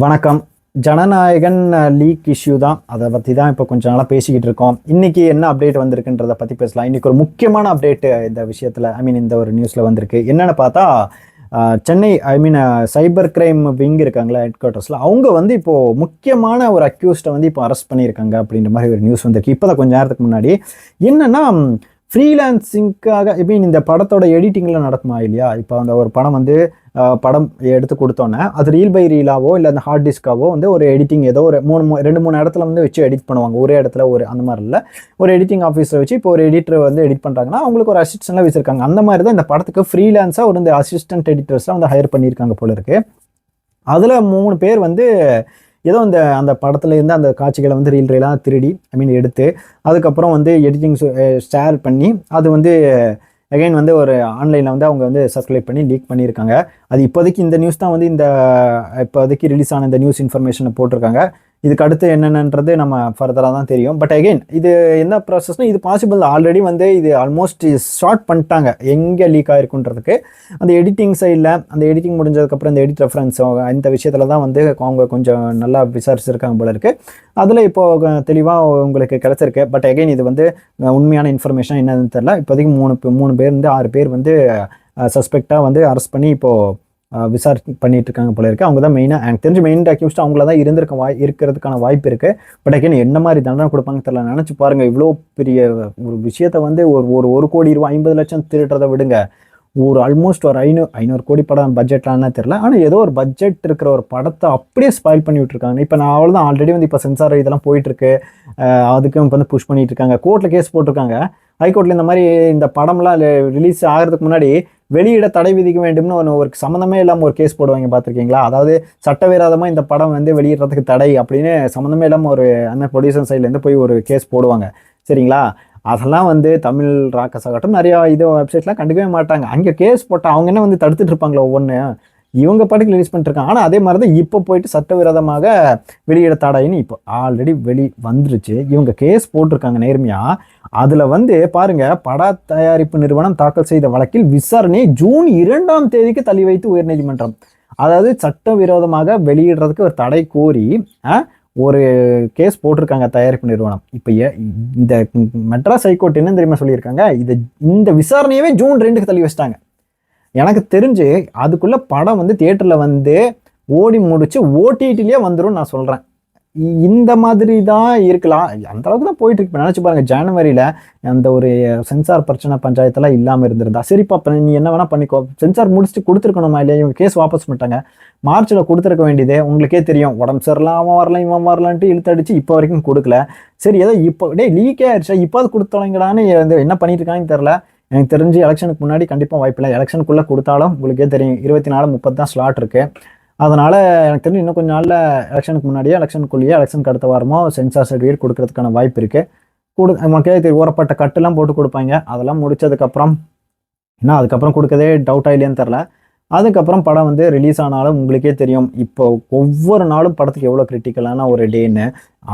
வணக்கம். Jananayagan league issue தான். அதை பற்றி தான் இப்போ கொஞ்சம் நாளாக பேசிக்கிட்டு இருக்கோம். இன்னைக்கு என்ன அப்டேட் வந்திருக்குன்றதை பற்றி பேசலாம். இன்னைக்கு ஒரு முக்கியமான அப்டேட் இந்த விஷயத்தில் இந்த ஒரு நியூஸில் வந்திருக்கு. என்னென்னு பார்த்தா சென்னை சைபர் கிரைம் விங் இருக்காங்களா ஹெட் குவார்ட்டர்ஸில், அவங்க வந்து இப்போது முக்கியமான ஒரு அக்யூஸ்டை வந்து இப்போ அரெஸ்ட் பண்ணியிருக்காங்க அப்படின்ற மாதிரி ஒரு நியூஸ் வந்திருக்கு. இப்போ தான் கொஞ்சம் நேரத்துக்கு முன்னாடி என்னென்னா ஃப்ரீலான்சிங்காக இந்த படத்தோட எடிட்டிங்கில் நடக்குமா இல்லையா? இப்போ அந்த ஒரு படம் வந்து படம் எடுத்து கொடுத்தோன்னே அது ரீல் பை ரீலாவோ இல்லை அந்த ஹார்ட் டிஸ்காவோ வந்து ஒரு எடிட்டிங் ஏதோ ஒரு ரெண்டு மூணு இடத்துல வந்து வச்சு எடிட் பண்ணுவாங்க. ஒரே இடத்துல அந்த மாதிரி இல்லை, ஒரு எடிட்டிங் ஆஃபீஸில் வச்சு இப்போ ஒரு எடிட்டர் வந்து எடிட் பண்ணுறாங்கன்னா அவங்களுக்கு ஒரு அசிஸ்டன்ட்லாம் வச்சுருக்காங்க. அந்த மாதிரி தான் இந்த படத்துக்கு ஃப்ரீலான்ஸாக ஒரு இந்த அசிஸ்டன்ட் எடிட்டர்ஸ்லாம் வந்து ஹையர் பண்ணியிருக்காங்க போல இருக்குது. அதில் 3 பேர் வந்து ஏதோ அந்த படத்துல இருந்து அந்த காட்சிகளை வந்து ரீலாக திருடி எடுத்து அதுக்கப்புறம் வந்து எடிட்டிங் ஷேர் பண்ணி அது வந்து அகைன் வந்து ஒரு ஆன்லைனில் வந்து அவங்க வந்து சர்க்குலேட் பண்ணி லீக் பண்ணியிருக்காங்க. அது இப்போதைக்கு இந்த நியூஸ் தான் வந்து இப்போதைக்கு ரிலீஸ் ஆன இந்த நியூஸ் இன்ஃபர்மேஷனை போட்டிருக்காங்க. இதுக்கு அடுத்து என்னென்னன்றது நம்ம ஃபர்தராக தான் தெரியும். பட் அகெயின் இது என்ன ப்ராசஸ்னால் இது பாசிபிள் ஆல்ரெடி வந்து இது ஆல்மோஸ்ட் ஷார்ட் பண்ணிட்டாங்க எங்கே லீக் ஆகிருக்குன்றதுக்கு. அந்த எடிட்டிங் சைடில் அந்த எடிட்டிங் முடிஞ்சதுக்கப்புறம் இந்த எடிட் ரெஃபரன்ஸ் இந்த விஷயத்தில் தான் வந்து அவங்க கொஞ்சம் நல்லா விசாரிச்சிருக்காங்க போல இருக்குது. அதில் இப்போது தெளிவாக உங்களுக்கு கிடச்சிருக்கு. பட் அகெயின் இது வந்து உண்மையான இன்ஃபர்மேஷன் என்னன்னு தெரியல. இப்போதைக்கு 3 பேர் வந்து 6 பேர் வந்து சஸ்பெக்டாக வந்து அரெஸ்ட் பண்ணி இப்போது விசாரணை பண்ணிட்டு இருக்காங்க போல இருக்குது. அவங்க தான் மெயினாக எனக்கு தெரிஞ்சு மெயின் அக்யூஸ்ட் அவங்கள தான் இருக்கிறதுக்கான வாய்ப்பு இருக்குது. பட் அகைன் என்ன மாதிரி தண்டனை கொடுப்பாங்க தெரியல. நினச்சி பாருங்கள், இவ்வளோ பெரிய ஒரு விஷயத்தை வந்து ஒரு கோடி ரூபா 50 லட்சம் திருடுறதை விடுங்க, ஒரு ஆல்மோஸ்ட் ஒரு 500 கோடி படம் பட்ஜெட்லான்னு தெரியல. ஆனால் ஏதோ ஒரு பட்ஜெட் இருக்கிற ஒரு படத்தை அப்படியே ஸ்பாயில் பண்ணி விட்டுருக்காங்க. இப்போ நான் அவ்வளோதான் ஆல்ரெடி வந்து இப்போ சென்சார் இதெல்லாம் போயிட்டுருக்கு, அதுக்கும் இப்போ வந்து புஷ் பண்ணிட்டு இருக்காங்க. கோர்ட்டில் கேஸ் போட்டிருக்காங்க. ஹைகோர்ட்டில் இந்த மாதிரி இந்த படம்லாம் ரிலீஸ் ஆகிறதுக்கு முன்னாடி வெளியிட தடை விதிக்க வேண்டும்னு ஒரு சம்மந்தமே இல்லாமல் ஒரு கேஸ் போடுவாங்க, பார்த்துருக்கீங்களா? அதாவது சட்டவிரோதமாக இந்த படம் வந்து வெளியிடுறதுக்கு தடை அப்படின்னு சம்மந்தமே இல்லாமல் ஒரு அந்த ப்ரொடியூசர் சைட்லேருந்து போய் ஒரு கேஸ் போடுவாங்க, சரிங்களா? அதெல்லாம் வந்து தமிழ் ராக்கஸ் ஆகட்டும் நிறையா வெப்சைட்லாம் கண்டுக்கவே மாட்டாங்க. அங்கே கேஸ் போட்டால் அவங்க என்ன வந்து தடுத்துட்டு இருப்பாங்களோ ஒவ்வொன்று, இவங்க பாட்டுக்கு ரிலீஸ் பண்ணிருக்காங்க. ஆனால் அதே மாதிரி தான் இப்போ போயிட்டு சட்டவிரோதமாக வெளியிட தடைன்னு இப்போ ஆல்ரெடி வந்துருச்சு. இவங்க கேஸ் போட்டிருக்காங்க நேர்மையாக. அதில் வந்து பாருங்க, பட தயாரிப்பு நிறுவனம் தாக்கல் செய்த வழக்கில் விசாரணையை ஜூன் 2ஆம் தேதிக்கு தள்ளி வைத்து உயர்நீதிமன்றம். அதாவது சட்டவிரோதமாக வெளியிடுறதுக்கு ஒரு தடை கோரி ஒரு கேஸ் போட்டிருக்காங்க தயாரிப்பு நிறுவனம். இப்போ இந்த மெட்ராஸ் ஹைகோர்ட் என்ன தெரியுமா சொல்லியிருக்காங்க, இந்த விசாரணையவே ஜூன் 2க்கு தள்ளி வச்சிட்டாங்க. எனக்கு தெரிஞ்சு அதுக்குள்ள படம் வந்து தியேட்டரில் வந்து ஓடி முடிச்சு ஓடிடிலேயே வந்துடும் நான் சொல்கிறேன். இந்த மாதிரி தான் இருக்கலாம், அந்த அளவுக்கு தான் போயிட்டு இருக்கு. நினச்சி பாருங்கள், ஜனவரியில் அந்த ஒரு சென்சார் பிரச்சனை பஞ்சாயத்தெல்லாம் இல்லாமல் இருந்திருந்தா சரிப்பா, நீ என்ன வேணால் பண்ணிக்கோ, சென்சார் முடிச்சுட்டு கொடுத்துருக்கணுமா இல்லையா? இவங்க கேஸ் வாபஸ் பண்ணிட்டாங்க. மார்ச்சில் கொடுத்துருக்க வேண்டியது உங்களுக்கே தெரியும், உடம்பு சரியில்லாம் அவன் வரலாம் இவன் வரலான்ட்டு இழுத்தடிச்சு இப்போ வரைக்கும் கொடுக்கல. சரி ஏதோ இப்போ லீக்கே ஆயிடுச்சா, இப்போ அது கொடுத்தவங்கடான்னு என்ன பண்ணிட்டு இருக்காங்கன்னு தெரில. எனக்கு தெரிஞ்சு எலெக்ஷனுக்கு முன்னாடி கண்டிப்பாக வாய்ப்பில்லை. எலெக்ஷனுக்குள்ளே கொடுத்தாலும் உங்களுக்கே தெரியும் 24, 30 தான் ஸ்லாட் இருக்குது. அதனால் எனக்கு தெரிஞ்சு இன்னும் கொஞ்சம் நாளில் எலெக்ஷனுக்கு முன்னாடியே எலெக்ஷனுக்குள்ளேயே எலெக்ஷனுக்கு அடுத்த வாரமோ சென்சார் சர்டிஃபிகேட் கொடுக்கறதுக்கான வாய்ப்பு இருக்குது. மக்களே தெரியும், ஊறப்பட்ட கட்டுலாம் போட்டு கொடுப்பாங்க. அதெல்லாம் முடிச்சதுக்கப்புறம் அதுக்கப்புறம் கொடுக்கதே டவுட்டாக இல்லையான்னு தெரில. அதுக்கப்புறம் படம் வந்து ரிலீஸ் ஆனாலும் உங்களுக்கே தெரியும், இப்போ ஒவ்வொரு நாளும் படத்துக்கு எவ்வளோ கிரிட்டிக்கலான ஒரு டேன்னு.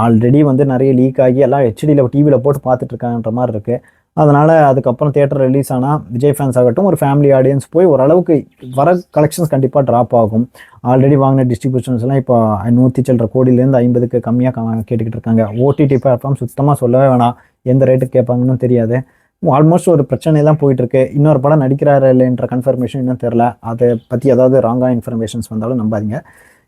ஆல்ரெடி வந்து நிறைய லீக் ஆகி எல்லாம் ஹெச்டியில் டிவியில் போட்டு பார்த்துட்டு இருக்காங்கன்ற மாதிரி இருக்குது. அதனால் அதுக்கப்புறம் தியேட்டர் ரிலீஸ் ஆனால் விஜய் ஃபேன்ஸ் ஆகட்டும் ஒரு ஃபேமிலி ஆடியன்ஸ் போய் ஓரளவுக்கு வர கலெக்ஷன்ஸ் கண்டிப்பாக ட்ராப் ஆகும். ஆல்ரெடி வாங்கின டிஸ்ட்ரிபியூஷன்ஸ்லாம் இப்போ 100 சில்லற கோடியிலேருந்து 50க்கு கம்மியாக கேட்டுக்கிட்டு இருக்காங்க. ஓடிடி பிளாட்ஃபார்ம் சுத்தமாக சொல்லவே வேணாம், எந்த ரேட்டுக்கு கேட்பாங்கன்னு தெரியாது. ஆல்மோஸ்ட் ஒரு பிரச்சனை தான் போயிட்டுருக்கு. இன்னொரு படம் நடிக்கிறாரு இல்லைன்ற கன்ஃபர்மேஷன் இன்னும் தெரில. அதை பற்றி ஏதாவது ராங்காக இன்ஃபர்மேஷன்ஸ் வந்தாலும் நம்பாதீங்க.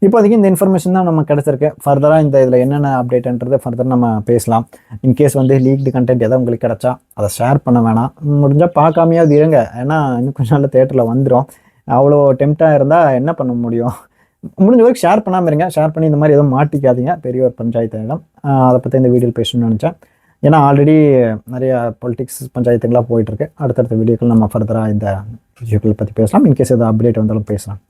இப்போதைக்கு இந்த இன்ஃபர்மேஷன் தான் நம்ம கிடச்சிருக்கு. ஃபர்தராக இதில் என்னென்ன அப்டேட்ன்றது ஃபர்தர் நம்ம பேசலாம். இன்கேஸ் வந்து லீக்டு கண்டென்ட் எதாவது உங்களுக்கு கிடச்சா அதை ஷேர் பண்ண வேணாம், முடிஞ்சால் பார்க்காமையாவது இருங்க. ஏன்னா இன்னும் கொஞ்சம் நாள் தேட்டரில் வந்துடும். அவ்வளோ டெம்ப்டாக இருந்தால் என்ன பண்ண முடியும்? முடிஞ்ச வரைக்கும் ஷேர் பண்ணாமல் இருங்க. ஷேர் பண்ணி இந்த மாதிரி எதுவும் மாட்டிக்காதீங்க பெரிய ஒரு பஞ்சாயத்து இடம். அதை பற்றி இந்த வீடியோவில் பேசணும்னு நினச்சேன். ஏன்னா ஆல்ரெடி நிறையா பொலிட்டிக்ஸ் பஞ்சாயத்துங்களாக போயிட்டுருக்கு. அடுத்தடுத்த வீடியோக்கள் நம்ம ஃபர்தராக இந்த விஷயங்களை பற்றி பேசலாம். இன்கேஸ் எதாவது அப்டேட் வந்தாலும் பேசலாம்.